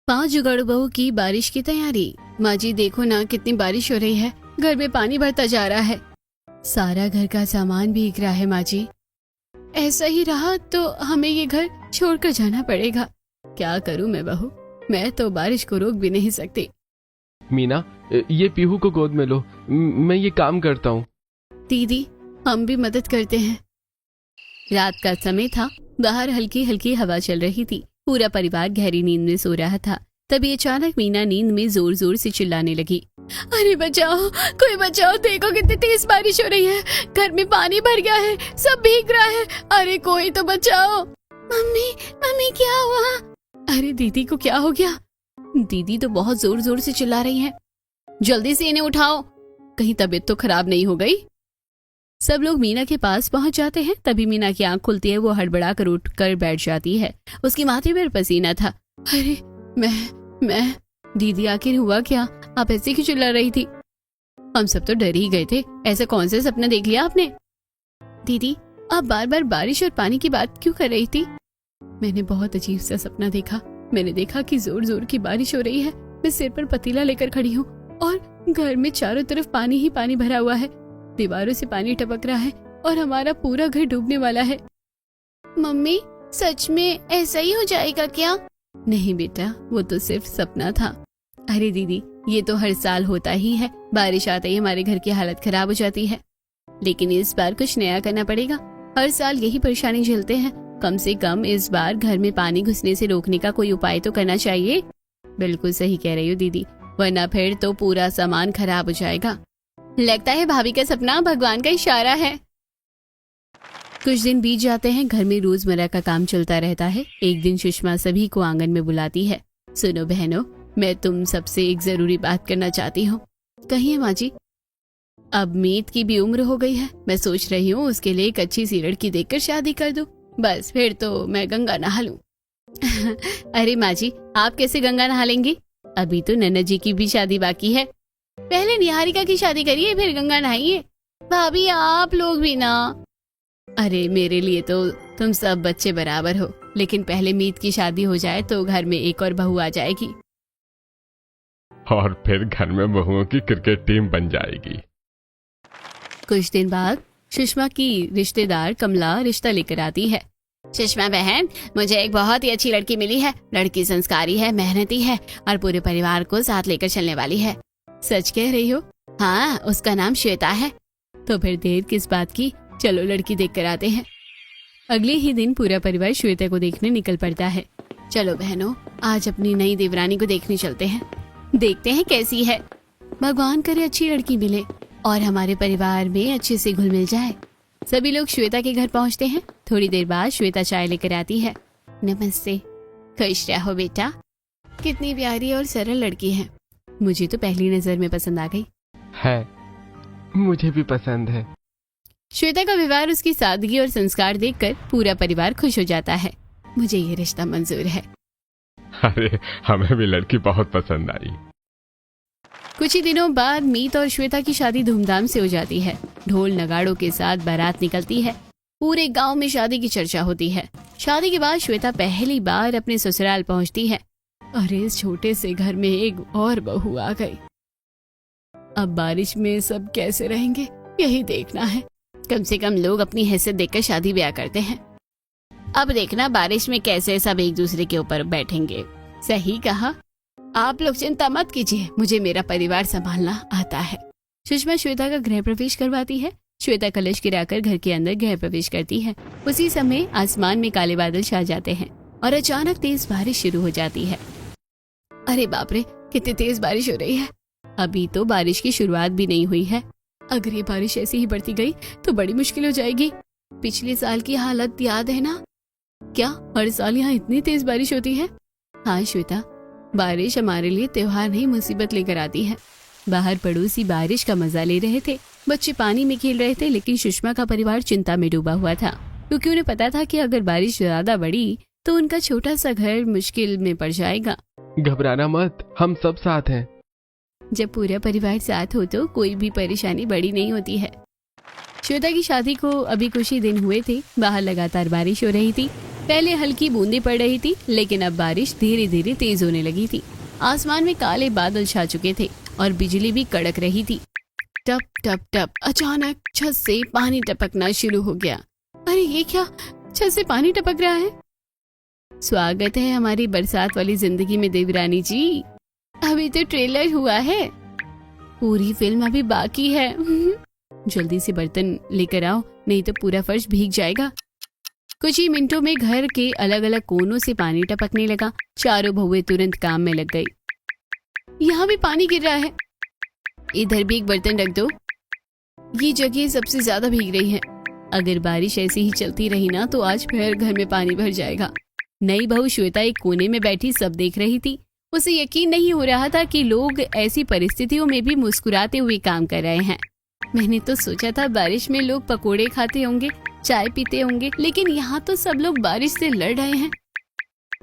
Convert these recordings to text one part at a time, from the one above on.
5 जुगाड़ू बहू की बारिश की तैयारी। माँ जी देखो ना कितनी बारिश हो रही है, घर में पानी भरता जा रहा है, सारा घर का सामान भीग रहा है। माँ जी ऐसा ही रहा तो हमें ये घर छोड़कर जाना पड़ेगा। क्या करूँ मैं बहू, मैं तो बारिश को रोक भी नहीं सकती। मीना, ये पीहू को गोद में लो, मैं ये काम करता हूँ। दीदी हम भी मदद करते हैं। रात का समय था, बाहर हल्की हल्की हवा चल रही थी। पूरा परिवार गहरी नींद में सो रहा था। तभी अचानक मीना नींद में जोर जोर से चिल्लाने लगी, अरे बचाओ, कोई बचाओ, देखो कितनी तेज बारिश हो रही है, घर में पानी भर गया है, सब भीग रहा है, अरे कोई तो बचाओ। मम्मी मम्मी क्या हुआ? अरे दीदी को क्या हो गया? दीदी तो बहुत जोर जोर से चिल्ला रही हैं। जल्दी से इन्हें उठाओ, कहीं तबीयत तो खराब नहीं हो गई। सब लोग मीना के पास पहुंच जाते हैं। तभी मीना की आंख खुलती है, वो हड़बड़ा कर उठ कर बैठ जाती है। उसकी माथे पर पसीना था। अरे मैं दीदी आखिर हुआ क्या? आप ऐसे क्यों चिल्ला रही थी? हम सब तो डर ही गए थे, ऐसा कौन सा सपना देख लिया आपने? दीदी आप बार बार बारिश और पानी की बात क्यों कर रही थी? मैंने बहुत अजीब सा सपना देखा। मैंने देखा कि जोर जोर की बारिश हो रही है, मैं सिर पर पतीला लेकर खड़ी हूँ और घर में चारों तरफ पानी ही पानी भरा हुआ है, दीवारों से पानी टपक रहा है और हमारा पूरा घर डूबने वाला है। मम्मी सच में ऐसा ही हो जाएगा क्या? नहीं बेटा, वो तो सिर्फ सपना था। अरे दीदी ये तो हर साल होता ही है, बारिश आते ही हमारे घर की हालत खराब हो जाती है, लेकिन इस बार कुछ नया करना पड़ेगा। हर साल यही परेशानी झेलते हैं, कम से कम इस बार घर में पानी घुसने से रोकने का कोई उपाय तो करना चाहिए। बिल्कुल सही कह रही हो दीदी, वरना फिर तो पूरा सामान खराब हो जाएगा। लगता है भाभी का सपना भगवान का इशारा है। कुछ दिन बीत जाते हैं, घर में रोजमर्रा का काम चलता रहता है। एक दिन सुषमा सभी को आंगन में बुलाती है। सुनो बहनों, मैं तुम सबसे एक जरूरी बात करना चाहती हूँ। कहिए माँ जी। अब मीत की भी उम्र हो गई है, मैं सोच रही हूँ उसके लिए एक अच्छी सी लड़की देखकर शादी कर दूं, बस फिर तो मैं गंगा नहा लूं। अरे माँ जी आप कैसे गंगा नहा लेंगी? अभी तो नन्ना जी की भी शादी बाकी है, पहले निहारिका की शादी करिए फिर गंगा नहाइए। भाभी आप लोग भी ना। अरे मेरे लिए तो तुम सब बच्चे बराबर हो, लेकिन पहले मीत की शादी हो जाए तो घर में एक और बहू आ जाएगी और फिर घर में बहुओं की क्रिकेट टीम बन जाएगी। कुछ दिन बाद सुषमा की रिश्तेदार कमला रिश्ता लेकर आती है। सुषमा बहन, मुझे एक बहुत ही अच्छी लड़की मिली है। लड़की संस्कारी है, मेहनती है और पूरे परिवार को साथ लेकर चलने वाली है। सच कह रही हो? हाँ, उसका नाम श्वेता है। तो फिर देर किस बात की, चलो लड़की देख कर आते हैं। अगले ही दिन पूरा परिवार श्वेता को देखने निकल पड़ता है। चलो बहनों, आज अपनी नई देवरानी को देखने चलते हैं, देखते हैं कैसी है। भगवान करे अच्छी लड़की मिले और हमारे परिवार में अच्छे से घुल मिल जाए। सभी लोग श्वेता के घर पहुंचते हैं। थोड़ी देर बाद श्वेता चाय लेकर आती है। नमस्ते। खुश रहो बेटा, कितनी प्यारी और सरल लड़की है, मुझे तो पहली नजर में पसंद आ गई है। मुझे भी पसंद है। श्वेता का व्यवहार, उसकी सादगी और संस्कार देखकर पूरा परिवार खुश हो जाता है। मुझे ये रिश्ता मंजूर है। अरे हमें भी लड़की बहुत पसंद आई। कुछ ही दिनों बाद मीत और श्वेता की शादी धूमधाम से हो जाती है। ढोल नगाड़ों के साथ बारात निकलती है। पूरे गांव में शादी की चर्चा होती है। शादी के बाद श्वेता पहली बार अपने ससुराल पहुंचती है। अरे इस छोटे से घर में एक और बहू आ गई। अब बारिश में सब कैसे रहेंगे, यही देखना है। कम से कम लोग अपनी हैसियत देखकर शादी ब्याह करते हैं। अब देखना बारिश में कैसे सब एक दूसरे के ऊपर बैठेंगे। सही कहा, आप लोग चिंता मत कीजिए, मुझे मेरा परिवार संभालना आता है। सुषमा श्वेता का गृह प्रवेश करवाती है। श्वेता कलश गिराकर घर के अंदर गृह प्रवेश करती है। उसी समय आसमान में काले बादल छा जाते हैं और अचानक तेज बारिश शुरू हो जाती है। अरे बाप रे, कितनी तेज बारिश हो रही है। अभी तो बारिश की शुरुआत भी नहीं हुई है। अगर ये बारिश ऐसी ही बढ़ती गई तो बड़ी मुश्किल हो जाएगी। पिछले साल की हालत याद है ना? क्या हर साल यहाँ इतनी तेज बारिश होती है? हाँ श्वेता, बारिश हमारे लिए त्योहार नहीं मुसीबत लेकर आती है। बाहर पड़ोसी बारिश का मजा ले रहे थे, बच्चे पानी में खेल रहे थे, लेकिन सुषमा का परिवार चिंता में डूबा हुआ था, क्योंकि उन्हें पता था कि अगर बारिश ज्यादा बढ़ी तो उनका छोटा सा घर मुश्किल में पड़ जाएगा। घबराना मत, हम सब साथ हैं। जब पूरा परिवार साथ हो तो कोई भी परेशानी बड़ी नहीं होती है। श्वेता की शादी को अभी कुछ ही दिन हुए थे। बाहर लगातार बारिश हो रही थी। पहले हल्की बूंदें पड़ रही थी, लेकिन अब बारिश धीरे धीरे तेज होने लगी थी। आसमान में काले बादल छा चुके थे और बिजली भी कड़क रही थी। टप टप टप अचानक छत से पानी टपकना शुरू हो गया। अरे ये क्या, छत से पानी टपक रहा है। स्वागत है हमारी बरसात वाली जिंदगी में देवरानी जी। अभी तो ट्रेलर हुआ है, पूरी फिल्म अभी बाकी है। जल्दी से बर्तन लेकर आओ, नहीं तो पूरा फर्श भीग जाएगा। कुछ ही मिनटों में घर के अलग अलग कोनों से पानी टपकने लगा। चारों बहुएं तुरंत काम में लग गई। यहाँ भी पानी गिर रहा है, इधर भी एक बर्तन रख दो। ये जगह सबसे ज्यादा भीग रही है। अगर बारिश ऐसी ही चलती रही ना तो आज फिर घर में पानी भर जाएगा। नई बहू श्वेता एक कोने में बैठी सब देख रही थी। उसे यकीन नहीं हो रहा था कि लोग ऐसी परिस्थितियों में भी मुस्कुराते हुए काम कर रहे हैं। मैंने तो सोचा था बारिश में लोग पकोड़े खाते होंगे, चाय पीते होंगे, लेकिन यहाँ तो सब लोग बारिश से लड़ रहे हैं।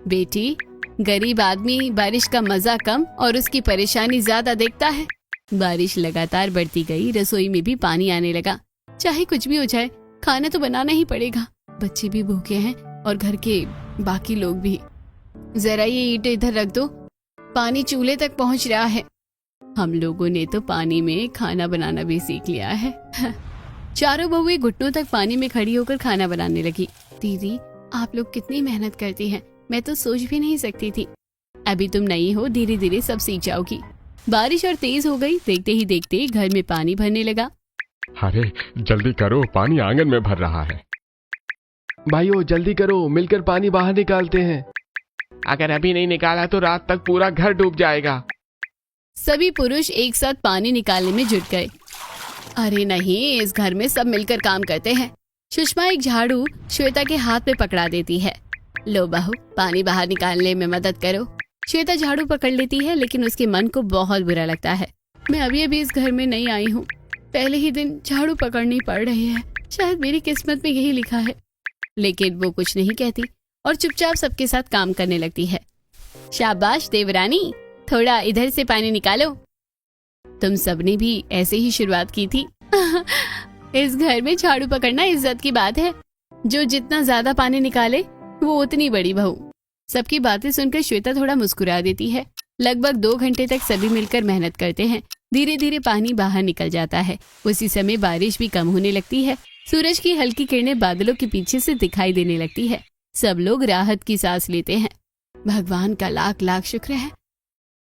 बेटी, गरीब आदमी बारिश का मजा कम और उसकी परेशानी ज्यादा देखता है। बारिश लगातार बढ़ती गई, रसोई में भी पानी आने लगा। चाहे कुछ भी हो जाए, खाना तो बनाना ही पड़ेगा। बच्चे भी भूखे हैं और घर के बाकी लोग भी। जरा ये ईंट इधर रख दो, पानी चूल्हे तक पहुंच रहा है। हम लोगों ने तो पानी में खाना बनाना भी सीख लिया है। चारों बहुएं घुटनों तक पानी में खड़ी होकर खाना बनाने लगी। दीदी, आप लोग कितनी मेहनत करती हैं, मैं तो सोच भी नहीं सकती थी। अभी तुम नई हो, धीरे धीरे सब सीख जाओगी। बारिश और तेज हो गई। देखते ही देखते घर में पानी भरने लगा। अरे जल्दी करो, पानी आंगन में भर रहा है। भाइयों जल्दी करो, मिलकर पानी बाहर निकालते हैं। अगर अभी नहीं निकाला तो रात तक पूरा घर डूब जाएगा। सभी पुरुष एक साथ पानी निकालने में जुट गए। अरे नहीं, इस घर में सब मिलकर काम करते हैं। सुषमा एक झाड़ू श्वेता के हाथ में पकड़ा देती है। लो बहू, पानी बाहर निकालने में मदद करो। श्वेता झाड़ू पकड़ लेती है, लेकिन उसके मन को बहुत बुरा लगता है। मैं अभी अभी इस घर में नहीं आई हूँ, पहले ही दिन झाड़ू पकड़नी पड़ रही है। शायद मेरी किस्मत में यही लिखा है। लेकिन वो कुछ नहीं कहती और चुपचाप सबके साथ काम करने लगती है। शाबाश देवरानी, थोड़ा इधर से पानी निकालो। तुम सबने भी ऐसे ही शुरुआत की थी। इस घर में झाड़ू पकड़ना इज्जत की बात है। जो जितना ज्यादा पानी निकाले वो उतनी बड़ी बहू। सबकी बातें सुनकर श्वेता थोड़ा मुस्कुरा देती है। लगभग 2 घंटे तक सभी मिलकर मेहनत करते हैं। धीरे धीरे पानी बाहर निकल जाता है। उसी समय बारिश भी कम होने लगती है। सूरज की हल्की किरणें बादलों के पीछे से दिखाई देने लगती है। सब लोग राहत की सांस लेते हैं। भगवान का लाख लाख शुक्र है।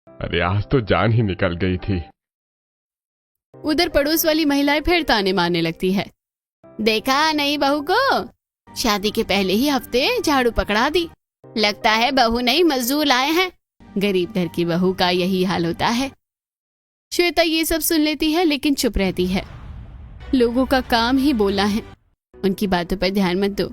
अरे आज तो जान ही निकल गई थी। उधर पड़ोस वाली महिलाएं फिर ताने मारने लगती है। देखा नई बहू को, शादी के पहले ही हफ्ते झाड़ू पकड़ा दी। लगता है बहू नहीं मजदूर लाए हैं। गरीब घर की बहू का यही हाल होता है। श्वेता ये सब सुन लेती है, लेकिन चुप रहती है। लोगों का काम ही बोलना है, उनकी बातों पर ध्यान मत दो।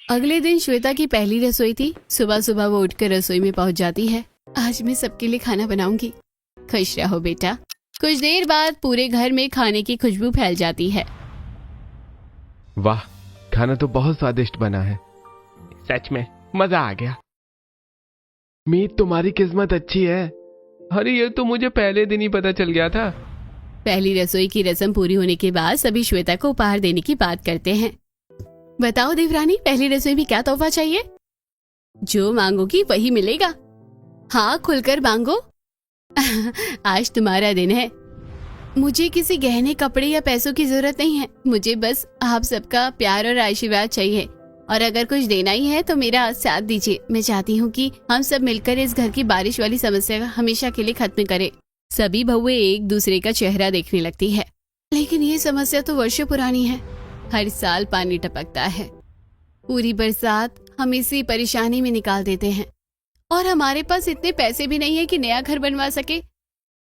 अगले दिन श्वेता की पहली रसोई थी। सुबह सुबह वो उठकर रसोई में पहुंच जाती है। आज मैं सबके लिए खाना बनाऊंगी। खुश रहो बेटा। कुछ देर बाद पूरे घर में खाने की खुशबू फैल जाती है। वाह, खाना तो बहुत स्वादिष्ट बना है। सच में मजा आ गया। मीत, तुम्हारी किस्मत अच्छी है। अरे ये तो मुझे पहले दिन ही पता चल गया था। पहली रसोई की रस्म पूरी होने के बाद सभी श्वेता को उपहार देने की बात करते हैं। बताओ देवरानी, पहली रसोई में क्या तोहफा चाहिए? जो मांगोगी वही मिलेगा। हाँ, खुलकर मांगो। आज तुम्हारा दिन है। मुझे किसी गहने, कपड़े या पैसों की जरूरत नहीं है। मुझे बस आप सबका प्यार और आशीर्वाद चाहिए। और अगर कुछ देना ही है तो मेरा साथ दीजिए। मैं चाहती हूँ कि हम सब मिलकर इस घर की बारिश वाली समस्या हमेशा के लिए खत्म करें। सभी बहुएं एक दूसरे का चेहरा देखने लगती है। लेकिन ये समस्या तो वर्षों पुरानी है। हर साल पानी टपकता है। पूरी बरसात हम इसी परेशानी में निकाल देते हैं। और हमारे पास इतने पैसे भी नहीं है कि नया घर बनवा सके।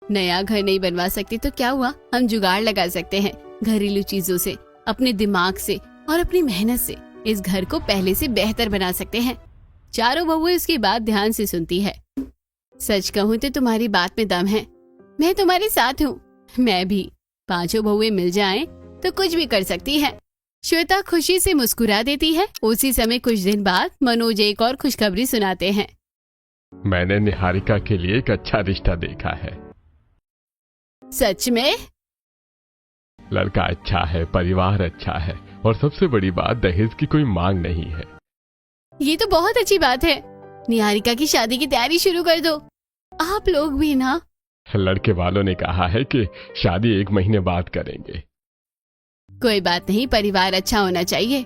नया घर नहीं बनवा सकते तो क्या हुआ, हम जुगाड़ लगा सकते हैं। घरेलू चीजों से, अपने दिमाग से और अपनी मेहनत से इस घर को पहले से बेहतर बना सकते हैं। चारों बहुएं उसकी बात ध्यान से सुनती है। सच कहूँ तो तुम्हारी बात में दम है। मैं तुम्हारे साथ हूँ। मैं भी। पांचों बहुएं मिल जाएं तो कुछ भी कर सकती है। श्वेता खुशी से मुस्कुरा देती है। उसी समय कुछ दिन बाद मनोज एक और खुशखबरी सुनाते हैं। मैंने निहारिका के लिए एक अच्छा रिश्ता देखा है। सच में? लड़का अच्छा है, परिवार अच्छा है और सबसे बड़ी बात दहेज की कोई मांग नहीं है। ये तो बहुत अच्छी बात है। निहारिका की शादी की तैयारी शुरू कर दो। आप लोग भी ना। लड़के वालों ने कहा है कि शादी 1 महीने बाद करेंगे। कोई बात नहीं, परिवार अच्छा होना चाहिए।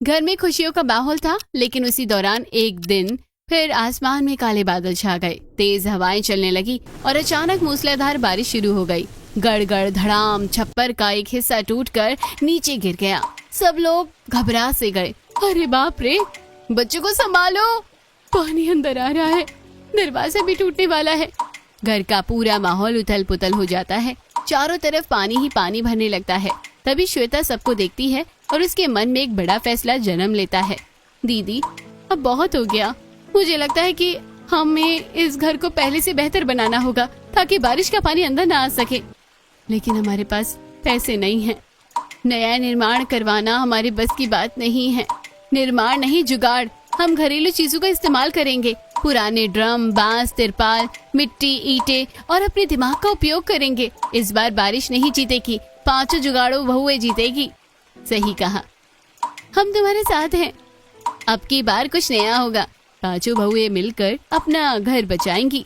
घर में खुशियों का माहौल था, लेकिन उसी दौरान एक दिन फिर आसमान में काले बादल छा गए। तेज हवाएं चलने लगी और अचानक मूसलाधार बारिश शुरू हो गई। गड़गड़ धड़ाम, छप्पर का एक हिस्सा टूटकर नीचे गिर गया। सब लोग घबरा से गए। अरे बाप रे, बच्चों को संभालो, पानी अंदर आ रहा है, दरवाजा भी टूटने वाला है। घर का पूरा माहौल उथल पुथल हो जाता है। चारों तरफ पानी ही पानी भरने लगता है। तभी श्वेता सबको देखती है और उसके मन में एक बड़ा फैसला जन्म लेता है। दीदी, अब बहुत हो गया। मुझे लगता है कि हमें इस घर को पहले से बेहतर बनाना होगा ताकि बारिश का पानी अंदर ना आ सके। लेकिन हमारे पास पैसे नहीं हैं। नया निर्माण करवाना हमारे बस की बात नहीं है। निर्माण नहीं, जुगाड़। हम घरेलू चीजों का इस्तेमाल करेंगे। पुराने ड्रम, बांस, तिरपाल, मिट्टी, ईंटें और अपने दिमाग का उपयोग करेंगे। इस बार बारिश नहीं जीतेगी, 5 जुगाड़ों बहुएं जीतेगी। सही कहा, हम तुम्हारे साथ हैं। अब की बार कुछ नया होगा। 5 बहुएं मिलकर अपना घर बचाएंगी।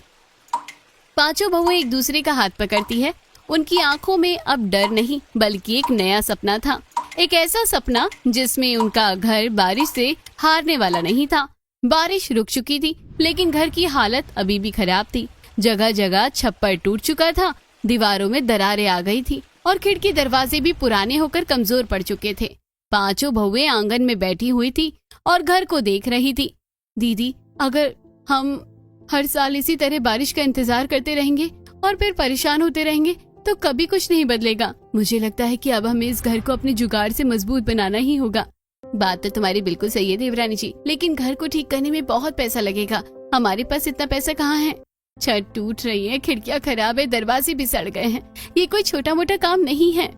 5 बहुएं एक दूसरे का हाथ पकड़ती है। उनकी आंखों में अब डर नहीं, बल्कि एक नया सपना था। एक ऐसा सपना जिसमें उनका घर बारिश से हारने वाला नहीं था। बारिश रुक चुकी थी, लेकिन घर की हालत अभी भी खराब थी। जगह जगह छप्पर टूट चुका था, दीवारों में दरारें आ गई थी और खिड़की दरवाजे भी पुराने होकर कमजोर पड़ चुके थे। 5 बहुएं आंगन में बैठी हुई थी और घर को देख रही थी। दीदी, अगर हम हर साल इसी तरह बारिश का इंतजार करते रहेंगे और फिर परेशान होते रहेंगे तो कभी कुछ नहीं बदलेगा। मुझे लगता है कि अब हमें इस घर को अपने जुगाड़ से मजबूत बनाना ही होगा। बात तो तुम्हारी बिल्कुल सही है देवरानी जी, लेकिन घर को ठीक करने में बहुत पैसा लगेगा। हमारे पास इतना पैसा कहाँ है? छत टूट रही है, खिड़कियाँ खराब है, दरवाजे भी सड़ गए हैं। ये कोई छोटा मोटा काम नहीं है।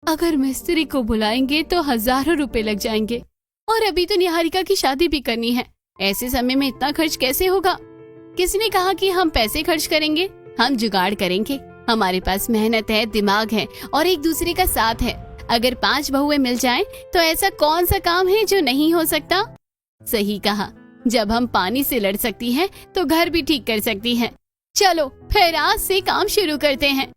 अगर मिस्त्री को बुलाएंगे तो हजारों रुपए लग जाएंगे और अभी तो निहारिका की शादी भी करनी है। ऐसे समय में इतना खर्च कैसे होगा? किसने कहा कि हम पैसे खर्च करेंगे? हम जुगाड़ करेंगे। हमारे पास मेहनत है, दिमाग है और एक दूसरे का साथ है। अगर 5 बहुएं मिल जाएं, तो ऐसा कौन सा काम है जो नहीं हो सकता? सही कहा, जब हम पानी से लड़ सकती हैं, तो घर भी ठीक कर सकती हैं। चलो फिर आज से काम शुरू करते हैं।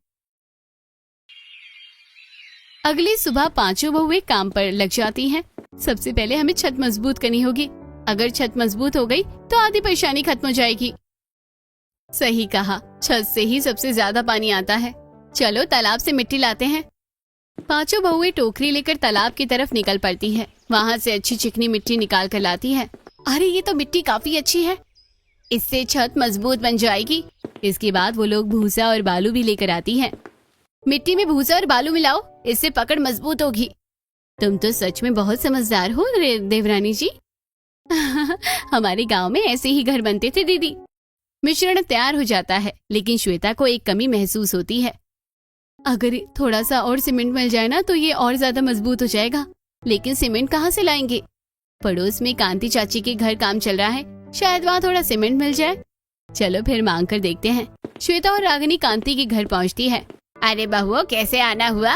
अगली सुबह 5 बहुएं काम पर लग जाती हैं। सबसे पहले हमें छत मजबूत करनी होगी। अगर छत मजबूत हो गई तो आधी परेशानी खत्म हो जाएगी। सही कहा, छत से ही सबसे ज्यादा पानी आता है। चलो तालाब से मिट्टी लाते हैं। 5 बहुएं टोकरी लेकर तालाब की तरफ निकल पड़ती है। वहाँ से अच्छी चिकनी मिट्टी निकाल कर लाती है। अरे ये तो मिट्टी काफी अच्छी है, इससे छत मजबूत बन जाएगी। इसके बाद वो लोग भूसा और बालू भी लेकर आती है। मिट्टी में भूसा और बालू मिलाओ, इससे पकड़ मजबूत होगी। तुम तो सच में बहुत समझदार हो देवरानी जी। हमारे गांव में ऐसे ही घर बनते थे दीदी। मिश्रण तैयार हो जाता है, लेकिन श्वेता को एक कमी महसूस होती है। अगर थोड़ा सा और सीमेंट मिल जाए ना तो ये और ज्यादा मजबूत हो जाएगा। लेकिन सीमेंट कहाँ से लाएंगे? पड़ोस में कांति चाची के घर काम चल रहा है, शायद वहाँ थोड़ा सीमेंट मिल जाए। चलो फिर मांग कर देखते हैं। श्वेता और रागिनी कांति के घर पहुँचती है। अरे बहुओं, कैसे आना हुआ?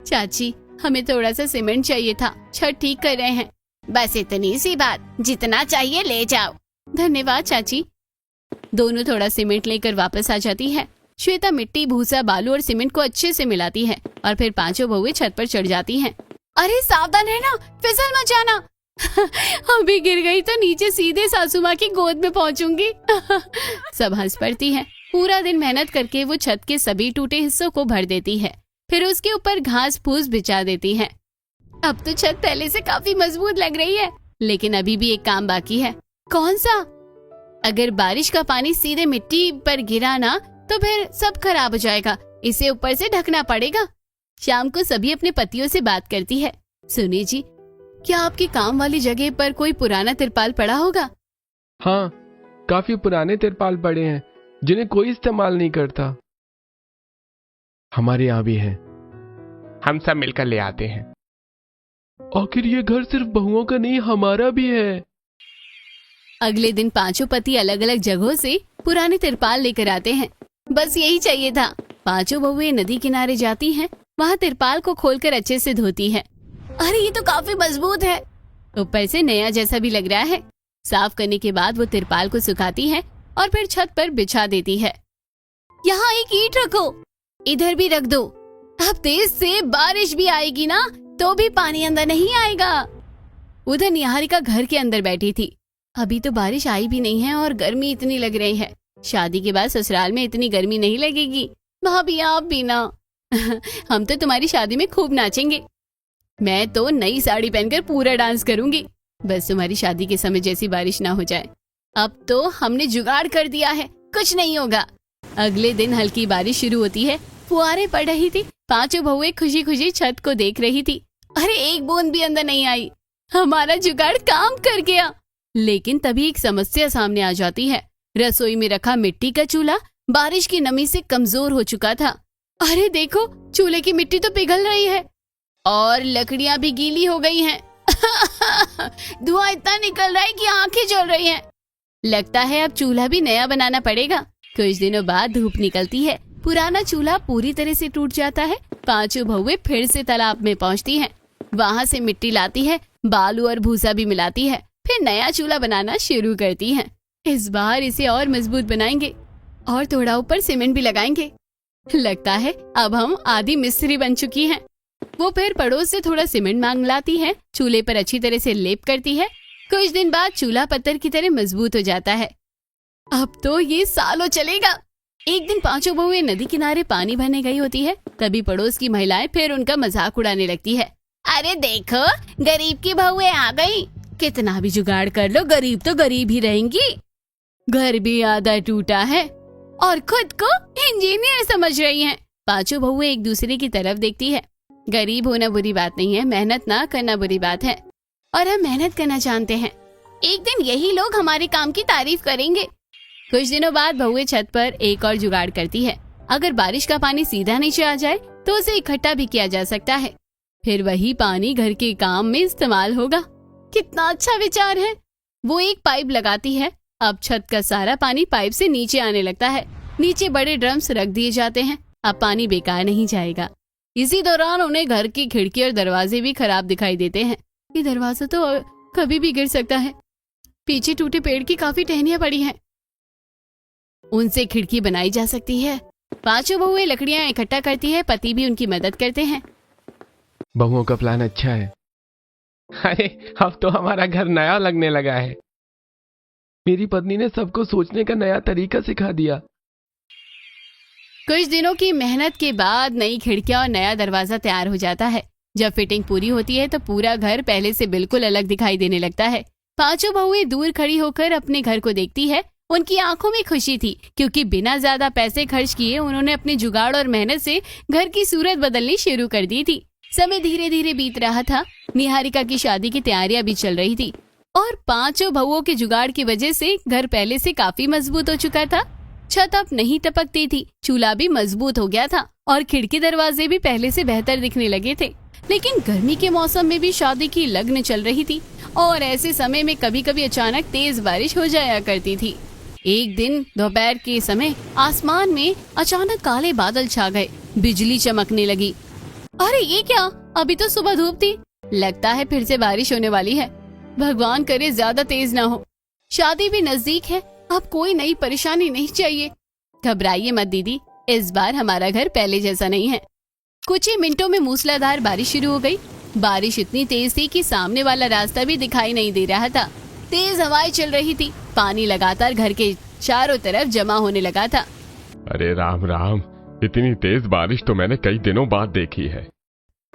चाची, हमें थोड़ा सा सीमेंट चाहिए था, छत ठीक कर रहे हैं। बस इतनी सी बात, जितना चाहिए ले जाओ। धन्यवाद चाची। दोनों थोड़ा सीमेंट लेकर वापस आ जाती है। श्वेता मिट्टी, भूसा, बालू और सीमेंट को अच्छे से मिलाती है और फिर 5 बहुएं छत पर चढ़ जाती हैं। अरे सावधान रहना, फिसल मत जाना। अभी गिर गई तो नीचे सीधे सासू माँ की गोद में पहुँचूंगी। सब हंस पड़ती हैं। पूरा दिन मेहनत करके वो छत के सभी टूटे हिस्सों को भर देती है, फिर उसके ऊपर घास फूस बिछा देती है। अब तो छत पहले से काफी मजबूत लग रही है, लेकिन अभी भी एक काम बाकी है। कौन सा? अगर बारिश का पानी सीधे मिट्टी पर गिरा ना तो फिर सब खराब हो जाएगा। इसे ऊपर से ढकना पड़ेगा। शाम को सभी अपने पतियों से बात करती है। सुनिए जी, क्या आपकी काम वाली जगह पर कोई पुराना तिरपाल पड़ा होगा? हाँ, काफी पुराने तिरपाल पड़े हैं जिन्हें कोई इस्तेमाल नहीं करता। हमारे यहाँ भी है, हम सब मिलकर ले आते हैं। आखिर ये घर सिर्फ बहुओं का नहीं, हमारा भी है। अगले दिन 5 पति अलग अलग जगहों से पुराने तिरपाल लेकर आते हैं। बस यही चाहिए था। 5 बहुएं नदी किनारे जाती हैं, वहाँ तिरपाल को खोलकर अच्छे से धोती हैं। अरे ये तो काफी मजबूत है। ऊपर से नया जैसा भी लग रहा है। साफ करने के बाद वो तिरपाल को सुखाती है और फिर छत पर बिछा देती है। यहाँ एक ईंट रखो, इधर भी रख दो। अब तेज से बारिश भी आएगी ना तो भी पानी अंदर नहीं आएगा। उधर निहारिका घर के अंदर बैठी थी। अभी तो बारिश आई भी नहीं है और गर्मी इतनी लग रही है। शादी के बाद ससुराल में इतनी गर्मी नहीं लगेगी। भाभी आप भी ना हम तो तुम्हारी शादी में खूब नाचेंगे। मैं तो नई साड़ी पहनकर पूरा डांस करूंगी, बस तुम्हारी शादी के समय जैसी बारिश ना हो जाए। अब तो हमने जुगाड़ कर दिया है, कुछ नहीं होगा। अगले दिन हल्की बारिश शुरू होती है। फुहारें पड़ रही थी। पांचों बहुएं खुशी खुशी छत को देख रही थी। अरे एक बूंद भी अंदर नहीं आई। हमारा जुगाड़ काम कर गया। लेकिन तभी एक समस्या सामने आ जाती है। रसोई में रखा मिट्टी का चूल्हा बारिश की नमी से कमजोर हो चुका था। अरे देखो, चूल्हे की मिट्टी तो पिघल रही है और लकड़ियां भी गीली हो गई हैं। धुआं इतना निकल रहा है कि आंखें जल रही हैं। लगता है अब चूल्हा भी नया बनाना पड़ेगा। कुछ दिनों बाद धूप निकलती है। पुराना चूल्हा पूरी तरह से टूट जाता है। पांचों बहुएं फिर से तालाब में पहुंचती हैं। वहां से मिट्टी लाती है, बालू और भूसा भी मिलाती है, फिर नया चूल्हा बनाना शुरू करती हैं। इस बार इसे और मजबूत बनाएंगे और थोड़ा ऊपर सीमेंट भी लगाएंगे। लगता है अब हम आदि मिस्त्री बन चुकी हैं। वो फिर पड़ोस से थोड़ा सीमेंट मांग लाती है, चूल्हे पर अच्छी तरह से लेप करती है। कुछ दिन बाद चूल्हा पत्थर की तरह मजबूत हो जाता है। अब तो ये सालों चलेगा। एक दिन पांचों बहुएं नदी किनारे पानी भरने गई होती है। तभी पड़ोस की महिलाएं फिर उनका मजाक उड़ाने लगती है। अरे देखो, गरीब की बहुएं आ गई। कितना भी जुगाड़ कर लो, गरीब तो गरीब ही रहेंगी। घर भी आधा टूटा है और खुद को इंजीनियर समझ रही हैं। पांचों बहुएं एक दूसरे की तरफ देखती है। गरीब होना बुरी बात नहीं है, मेहनत ना करना बुरी बात है और हम मेहनत करना जानते हैं। एक दिन यही लोग हमारे काम की तारीफ करेंगे। कुछ दिनों बाद बहुएं छत पर एक और जुगाड़ करती है। अगर बारिश का पानी सीधा नीचे आ जाए तो उसे इकट्ठा भी किया जा सकता है। फिर वही पानी घर के काम में इस्तेमाल होगा। कितना अच्छा विचार है। वो एक पाइप लगाती है। अब छत का सारा पानी पाइप से नीचे आने लगता है। नीचे बड़े ड्रम्स रख दिए जाते हैं। अब पानी बेकार नहीं जाएगा। इसी दौरान उन्हें घर की खिड़की और दरवाजे भी खराब दिखाई देते हैं। ये दरवाजा तो कभी भी गिर सकता है। पीछे टूटे पेड़ की काफी टहनियां पड़ी हैं, उनसे खिड़की बनाई जा सकती है। पांचों बहुएं लकड़ियां इकट्ठा करती है। पति भी उनकी मदद करते हैं। बहुओं का प्लान अच्छा है। अरे अब तो हमारा घर नया लगने लगा है। मेरी पत्नी ने सबको सोचने का नया तरीका सिखा दिया। कुछ दिनों की मेहनत के बाद नई खिड़कियां और नया दरवाजा तैयार हो जाता है। जब फिटिंग पूरी होती है तो पूरा घर पहले से बिल्कुल अलग दिखाई देने लगता है। पांचों बहुएं दूर खड़ी होकर अपने घर को देखती है। उनकी आंखों में खुशी थी क्योंकि बिना ज्यादा पैसे खर्च किए उन्होंने अपने जुगाड़ और मेहनत से घर की सूरत बदलनी शुरू कर दी थी। समय धीरे धीरे बीत रहा था। निहारिका की शादी की तैयारियां भी चल रही थी और पांचों बहुओं के जुगाड़ की वजह से घर पहले से काफी मजबूत हो चुका था। छत अब नहीं टपकती थी, चूल्हा भी मजबूत हो गया था और खिड़की दरवाजे भी पहले से बेहतर दिखने लगे थे। लेकिन गर्मी के मौसम में भी शादी की लगन चल रही थी और ऐसे समय में कभी कभी अचानक तेज बारिश हो जाया करती थी। एक दिन दोपहर के समय आसमान में अचानक काले बादल छा गए। बिजली चमकने लगी। अरे ये क्या, अभी तो सुबह धूप थी। लगता है फिर से बारिश होने वाली है। भगवान करे ज्यादा तेज ना हो। शादी भी नजदीक है, अब कोई नई परेशानी नहीं चाहिए। घबराइए मत दीदी, इस बार हमारा घर पहले जैसा नहीं है। कुछ ही मिनटों में मूसलाधार बारिश शुरू हो गई। बारिश इतनी तेज थी कि सामने वाला रास्ता भी दिखाई नहीं दे रहा था। तेज हवाएं चल रही थी। पानी लगातार घर के चारों तरफ जमा होने लगा था। अरे राम राम, इतनी तेज बारिश तो मैंने कई दिनों बाद देखी है।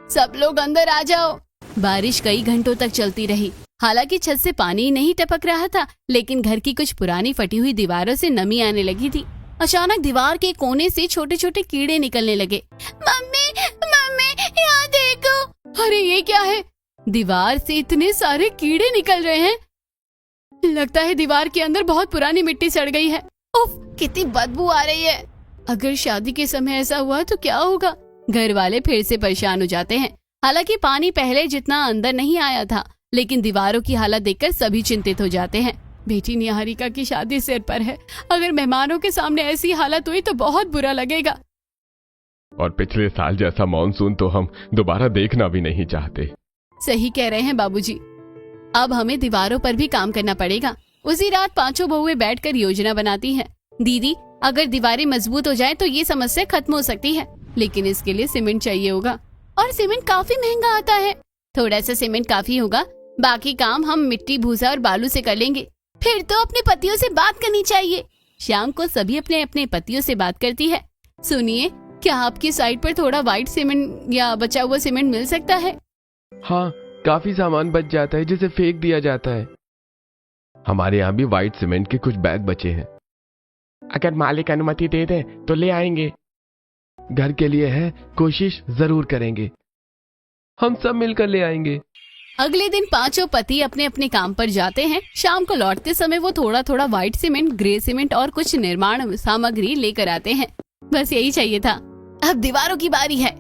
सब लोग अंदर आ जाओ। बारिश कई घंटों तक चलती रही। हालांकि छत से पानी नहीं टपक रहा था, लेकिन घर की कुछ पुरानी फटी हुई दीवारों से नमी आने लगी थी। अचानक दीवार के कोने से छोटे छोटे कीड़े निकलने लगे। मम्मी मम्मी यहाँ देखो। अरे ये क्या है, दीवार से इतने सारे कीड़े निकल रहे हैं। लगता है दीवार के अंदर बहुत पुरानी मिट्टी सड़ गई है। उफ, कितनी बदबू आ रही है। अगर शादी के समय ऐसा हुआ तो क्या होगा। घर वाले फिर से परेशान हो जाते हैं। हालांकि पानी पहले जितना अंदर नहीं आया था, लेकिन दीवारों की हालत देखकर सभी चिंतित हो जाते हैं। बेटी निहारिका की शादी सिर पर है। अगर मेहमानों के सामने ऐसी हालत हुई तो बहुत बुरा लगेगा। और पिछले साल जैसा मॉनसून तो हम दोबारा देखना भी नहीं चाहते। सही कह रहे हैं बाबूजी। अब हमें दीवारों पर भी काम करना पड़ेगा। उसी रात पांचों बहुएं बैठकर योजना बनाती हैं। दीदी, अगर दीवारें मजबूत हो जाए तो ये समस्या खत्म हो सकती है, लेकिन इसके लिए सीमेंट चाहिए होगा और सीमेंट काफी महंगा आता है। थोड़ा सा सीमेंट काफी होगा, बाकी काम हम मिट्टी, भूसा और बालू से कर लेंगे। फिर तो अपने पतियों से बात करनी चाहिए। शाम को सभी अपने अपने पतियों से बात करती है। सुनिए, क्या आपकी साइड पर थोड़ा व्हाइट सीमेंट या बचा हुआ सीमेंट मिल सकता है? हाँ, काफी सामान बच जाता है जिसे फेंक दिया जाता है। हमारे यहाँ भी व्हाइट सीमेंट के कुछ बैग बचे हैं। अगर मालिक अनुमति दे दे तो ले आएंगे। घर के लिए है, कोशिश जरूर करेंगे। हम सब मिलकर ले आएंगे। अगले दिन पांचों पति अपने अपने काम पर जाते हैं। शाम को लौटते समय वो थोड़ा थोड़ा व्हाइट सीमेंट, ग्रे सीमेंट और कुछ निर्माण सामग्री लेकर आते हैं। बस यही चाहिए था। अब दीवारों की बारी है।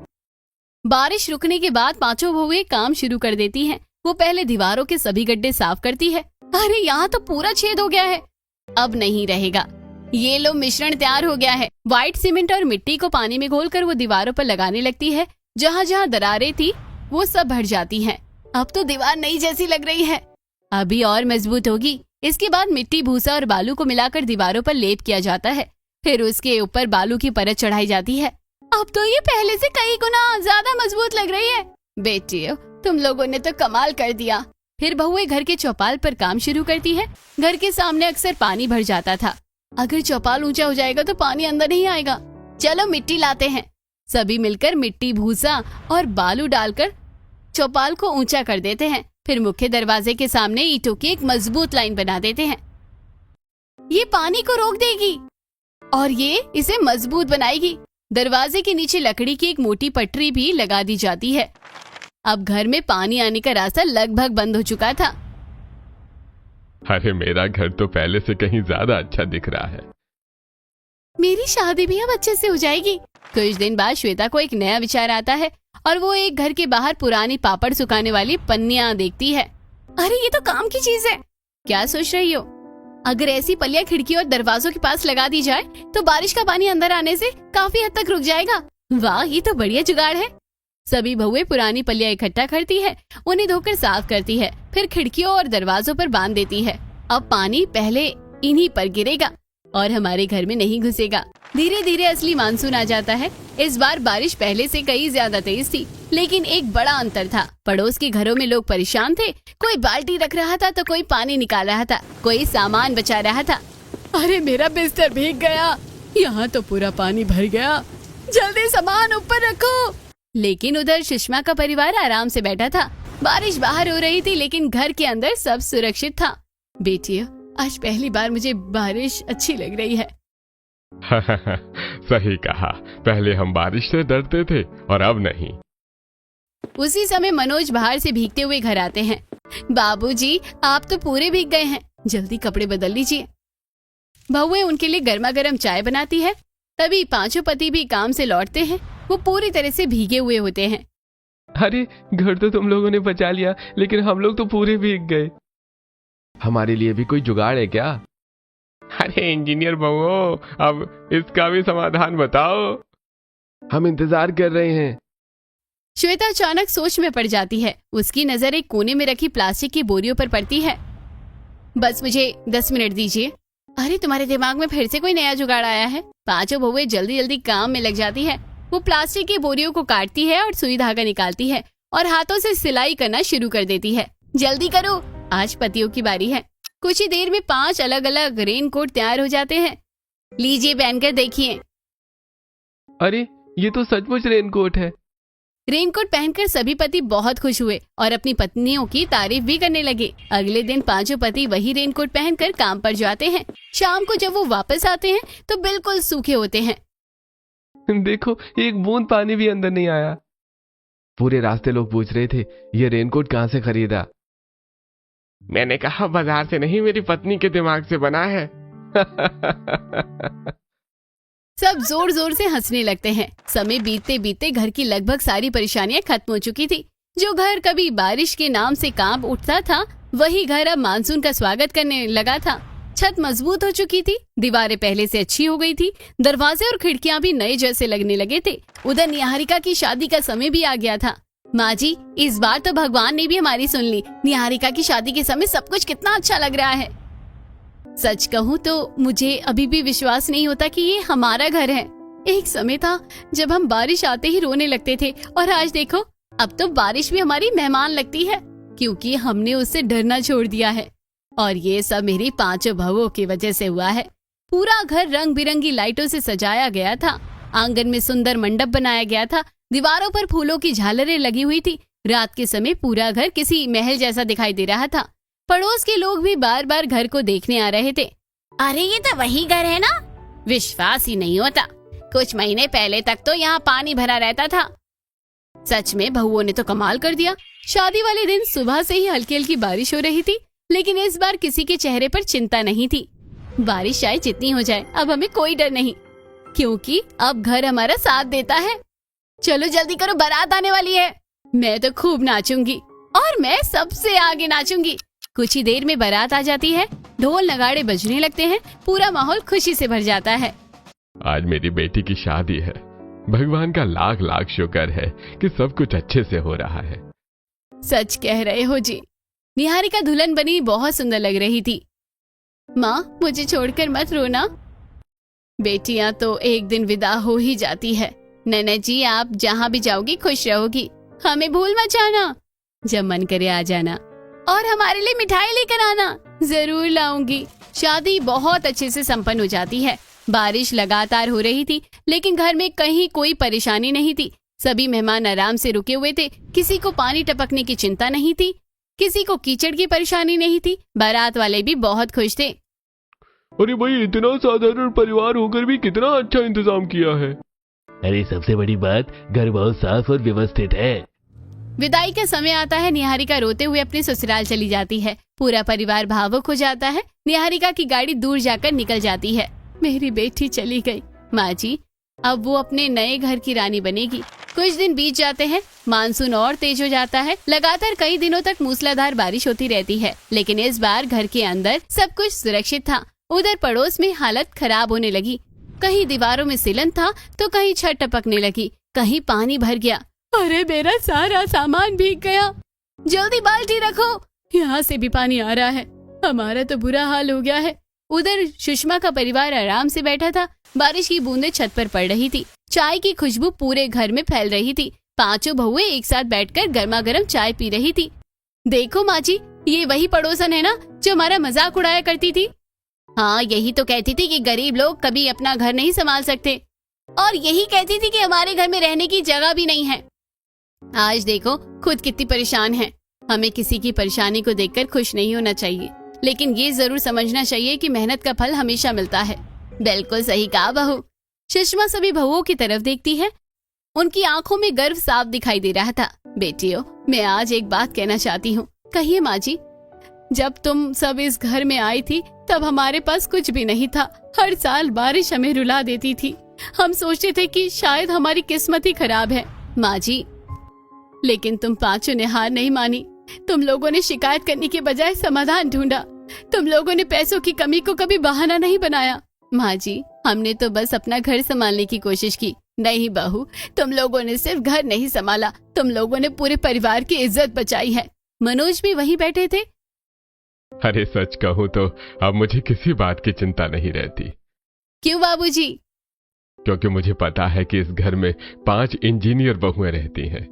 बारिश रुकने के बाद पांचों बहुएं काम शुरू कर देती हैं। वो पहले दीवारों के सभी गड्ढे साफ करती है। अरे यहाँ तो पूरा छेद हो गया है, अब नहीं रहेगा। ये लो, मिश्रण तैयार हो गया है। व्हाइट सीमेंट और मिट्टी को पानी में घोलकर वो दीवारों पर लगाने लगती है। जहाँ जहाँ दरारें थी वो सब भर जाती हैं। अब तो दीवार नई जैसी लग रही है, अभी और मजबूत होगी। इसके बाद मिट्टी, भूसा और बालू को मिलाकर दीवारों पर लेप किया जाता है। फिर उसके ऊपर बालू की परत चढ़ाई जाती है। अब तो ये पहले से कई गुना ज्यादा मजबूत लग रही है। बेटियों, तुम लोगों ने तो कमाल कर दिया। फिर बहुएं घर के चौपाल पर काम शुरू करती है। घर के सामने अक्सर पानी भर जाता था। अगर चौपाल ऊंचा हो जाएगा तो पानी अंदर नहीं आएगा। चलो मिट्टी लाते हैं। सभी मिलकर मिट्टी, भूसा और बालू डालकर चौपाल को ऊंचा कर देते हैं। फिर मुख्य दरवाजे के सामने ईंटों की एक मजबूत लाइन बना देते हैं। ये पानी को रोक देगी और ये इसे मजबूत बनाएगी। दरवाजे के नीचे लकड़ी की एक मोटी पटरी भी लगा दी जाती है। अब घर में पानी आने का रास्ता लगभग बंद हो चुका था। अरे मेरा घर तो पहले से कहीं ज्यादा अच्छा दिख रहा है। मेरी शादी भी अब अच्छे से हो जाएगी। कुछ दिन बाद श्वेता को एक नया विचार आता है और वो एक घर के बाहर पुरानी पापड़ सुखाने वाली पन्नियां देखती है। अरे ये तो काम की चीज है। क्या सोच रही हो? अगर ऐसी पल्लियां खिड़की और दरवाजों के पास लगा दी जाए तो बारिश का पानी अंदर आने से काफी हद तक रुक जाएगा। वाह, ये तो बढ़िया जुगाड़ है। सभी बहुएं पुरानी पल्लियां इकट्ठा करती है, उन्हें धोकर साफ करती है, फिर खिड़कियों और दरवाजों पर बांध देती है। अब पानी पहले इन्हीं पर गिरेगा और हमारे घर में नहीं घुसेगा। धीरे धीरे असली मानसून आ जाता है। इस बार बारिश पहले से कई ज्यादा तेज थी, लेकिन एक बड़ा अंतर था। पड़ोस के घरों में लोग परेशान थे। कोई बाल्टी रख रहा था तो कोई पानी निकाल रहा था, कोई सामान बचा रहा था। अरे मेरा बिस्तर भीग गया, यहाँ तो पूरा पानी भर गया, जल्दी सामान ऊपर रखो। लेकिन उधर सुषमा का परिवार आराम से बैठा था। बारिश बाहर हो रही थी, लेकिन घर के अंदर सब सुरक्षित था। बेटियों, आज पहली बार मुझे बारिश अच्छी लग रही है। सही कहा, पहले हम बारिश से डरते थे और अब नहीं। उसी समय मनोज बाहर से भीगते हुए घर आते हैं। बाबूजी, आप तो पूरे भीग गए हैं, जल्दी कपड़े बदल लीजिए। बहुएं उनके लिए गर्मा गर्म चाय बनाती है। तभी पांचों पति भी काम से लौटते हैं। वो पूरी तरह से भीगे हुए होते हैं। अरे, घर तो तुम लोगों ने बचा लिया, लेकिन हम लोग तो पूरे भीग गए। हमारे लिए भी कोई जुगाड़ है क्या? अरे इंजीनियर बहुओं, अब इसका भी समाधान बताओ। हम इंतजार कर रहे हैं। श्वेता अचानक सोच में पड़ जाती है। उसकी नजर एक कोने में रखी प्लास्टिक की बोरियों पर पड़ती है। बस मुझे 10 मिनट दीजिए। अरे, तुम्हारे दिमाग में फिर से कोई नया जुगाड़ आया है? पांचों बहुएं जल्दी जल्दी काम में लग जाती है। वो प्लास्टिक की बोरियों को काटती है और सुई धागा निकालती है और हाथों से सिलाई करना शुरू कर देती है। जल्दी करो, आज पतियों की बारी है। कुछ ही देर में 5 अलग अलग रेनकोट तैयार हो जाते हैं। लीजिए, पहनकर देखिए। अरे, ये तो सचमुच रेनकोट है। रेनकोट पहनकर सभी पति बहुत खुश हुए और अपनी पत्नियों की तारीफ भी करने लगे। अगले दिन पांचों पति वही रेनकोट पहनकर काम पर जाते हैं। शाम को जब वो वापस आते हैं तो बिल्कुल सूखे होते हैं। देखो, एक बूंद पानी भी अंदर नहीं आया। पूरे रास्ते लोग पूछ रहे थे, ये रेनकोट कहाँ से खरीदा? मैंने कहा बाजार से नहीं, मेरी पत्नी के दिमाग से बना है। सब जोर जोर से हंसने लगते हैं। समय बीतते बीतते घर की लगभग सारी परेशानियां खत्म हो चुकी थी। जो घर कभी बारिश के नाम से कांप उठता था, वही घर अब मानसून का स्वागत करने लगा था। छत मजबूत हो चुकी थी, दीवारें पहले से अच्छी हो गई थी, दरवाजे और खिड़कियां भी नए जैसे लगने लगे थे। उधर निहारिका की शादी का समय भी आ गया था। माँ जी, इस बार तो भगवान ने भी हमारी सुन ली। निहारिका की शादी के समय सब कुछ कितना अच्छा लग रहा है। सच कहूँ तो मुझे अभी भी विश्वास नहीं होता कि ये हमारा घर है। एक समय था जब हम बारिश आते ही रोने लगते थे, और आज देखो, अब तो बारिश भी हमारी मेहमान लगती है, क्योंकि हमने उससे डरना छोड़ दिया है। और ये सब मेरी 5 बहुओं की वजह से हुआ है। पूरा घर रंग बिरंगी लाइटों से सजाया गया था। आंगन में सुंदर मंडप बनाया गया था। दीवारों पर फूलों की झालरें लगी हुई थी। रात के समय पूरा घर किसी महल जैसा दिखाई दे रहा था। पड़ोस के लोग भी बार बार घर को देखने आ रहे थे। अरे ये तो वही घर है ना? विश्वास ही नहीं होता। कुछ महीने पहले तक तो यहाँ पानी भरा रहता था। सच में बहुओं ने तो कमाल कर दिया। शादी वाले दिन सुबह से ही हल्की हल्की बारिश हो रही थी, लेकिन इस बार किसी के चेहरे पर चिंता नहीं थी। बारिश चाहे जितनी हो जाए, अब हमें कोई डर नहीं, क्योंकि अब घर हमारा साथ देता है। चलो जल्दी करो, बारात आने वाली है। मैं तो खूब नाचूंगी, और मैं सबसे आगे नाचूंगी। कुछ ही देर में बारात आ जाती है। ढोल नगाड़े बजने लगते हैं। पूरा माहौल खुशी से भर जाता है। आज मेरी बेटी की शादी है। भगवान का लाख लाख शुक्र है कि सब कुछ अच्छे से हो रहा है। सच कह रहे हो जी। निहारिका दुल्हन बनी बहुत सुंदर लग रही थी। माँ, मुझे छोड़कर मत रोना। बेटियां तो एक दिन विदा हो ही जाती है। नैना जी, आप जहाँ भी जाओगी खुश रहोगी। हमें भूल मत जाना। जब मन करे आ जाना, और हमारे लिए मिठाई लेकर आना। जरूर लाऊंगी। शादी बहुत अच्छे से संपन्न हो जाती है। बारिश लगातार हो रही थी, लेकिन घर में कहीं कोई परेशानी नहीं थी। सभी मेहमान आराम से रुके हुए थे। किसी को पानी टपकने की चिंता नहीं थी, किसी को कीचड़ की परेशानी नहीं थी। बारात वाले भी बहुत खुश थे। अरे भाई, इतना साधारण परिवार होकर भी कितना अच्छा इंतजाम किया है। अरे सबसे बड़ी बात, घर बहुत साफ और व्यवस्थित है। विदाई का समय आता है। निहारिका रोते हुए अपने ससुराल चली जाती है। पूरा परिवार भावुक हो जाता है। निहारिका की गाड़ी दूर जाकर निकल जाती है। मेरी बेटी चली गई। माँ जी, अब वो अपने नए घर की रानी बनेगी। कुछ दिन बीत जाते हैं। मानसून और तेज हो जाता है। लगातार कई दिनों तक मूसलाधार बारिश होती रहती है, लेकिन इस बार घर के अंदर सब कुछ सुरक्षित था। उधर पड़ोस में हालत खराब होने लगी। कहीं दीवारों में सिलन था, तो कहीं छत टपकने लगी, कहीं पानी भर गया। अरे मेरा सारा सामान भीग गया। जल्दी बाल्टी रखो, यहाँ से भी पानी आ रहा है। हमारा तो बुरा हाल हो गया है। उधर सुषमा का परिवार आराम से बैठा था। बारिश की बूंदें छत पर पड़ रही थी। चाय की खुशबू पूरे घर में फैल रही थी। 5 बहुएं एक साथ बैठकर गर्मा गर्म चाय पी रही थी। देखो माँ जी, ये वही पड़ोसन है ना जो हमारा मजाक उड़ाया करती थी? हाँ, यही तो कहती थी कि गरीब लोग कभी अपना घर नहीं संभाल सकते, और यही कहती थी कि हमारे घर में रहने की जगह भी नहीं है। आज देखो खुद कितनी परेशान है। हमें किसी की परेशानी को देखकर खुश नहीं होना चाहिए, लेकिन ये जरूर समझना चाहिए कि मेहनत का फल हमेशा मिलता है। बिल्कुल सही कहा बहू। सुषमा सभी बहुओं की तरफ देखती है। उनकी आंखों में गर्व साफ दिखाई दे रहा था। बेटियों, मैं आज एक बात कहना चाहती हूँ। कहिए माँ जी। जब तुम सब इस घर में आई थी, तब हमारे पास कुछ भी नहीं था। हर साल बारिश हमें रुला देती थी। हम सोचते थे कि शायद हमारी किस्मत ही खराब है। माँ जी, लेकिन तुम 5 ने हार नहीं मानी। तुम लोगों ने शिकायत करने के बजाय समाधान ढूंढा। तुम लोगों ने पैसों की कमी को कभी बहाना नहीं बनाया। माँ जी, हमने तो बस अपना घर संभालने की कोशिश की। नहीं बहू, तुम लोगों ने सिर्फ घर नहीं संभाला, तुम लोगों ने पूरे परिवार की इज्जत बचाई है। मनोज भी वहीं बैठे थे। अरे सच कहूँ तो अब मुझे किसी बात की चिंता नहीं रहती। क्यों बाबूजी? क्योंकि मुझे पता है कि इस घर में 5 इंजीनियर बहुएं रहती हैं।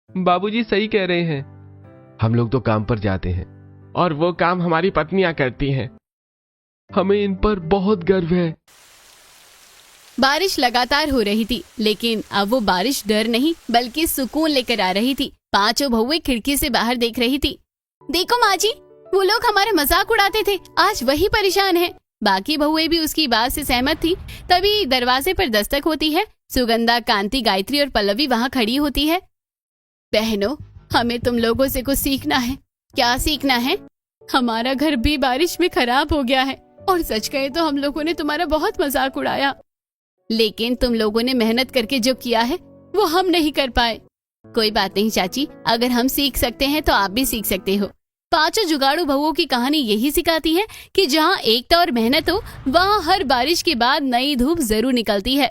बाबूजी सही कह रहे हैं। हम लोग तो काम पर जाते हैं, और वो काम हमारी पत्नियां करती हैं। हमें इन पर बहुत गर्व है। बारिश लगातार हो रही थी, लेकिन अब वो बारिश डर नहीं बल्कि सुकून लेकर आ रही थी। 5 बहुएं खिड़की से बाहर देख रही थी। देखो माँ जी, वो लोग हमारे मजाक उड़ाते थे, आज वही परेशान है। बाकी बहुएं भी उसकी बात से सहमत थी। तभी दरवाजे पर दस्तक होती है। सुगंधा, कांति, गायत्री और पल्लवी वहाँ खड़ी होती है। बहनों, हमें तुम लोगों से कुछ सीखना है। क्या सीखना है? हमारा घर भी बारिश में खराब हो गया है, और सच कहे तो हम लोगों ने तुम्हारा बहुत मजाक उड़ाया, लेकिन तुम लोगों ने मेहनत करके जो किया है वो हम नहीं कर पाए। कोई बात नहीं चाची, अगर हम सीख सकते हैं तो आप भी सीख सकते हो। 5 जुगाड़ू बहुओं की कहानी यही सिखाती है कि जहाँ एकता और मेहनत हो, वहाँ हर बारिश के बाद नई धूप जरूर निकलती है।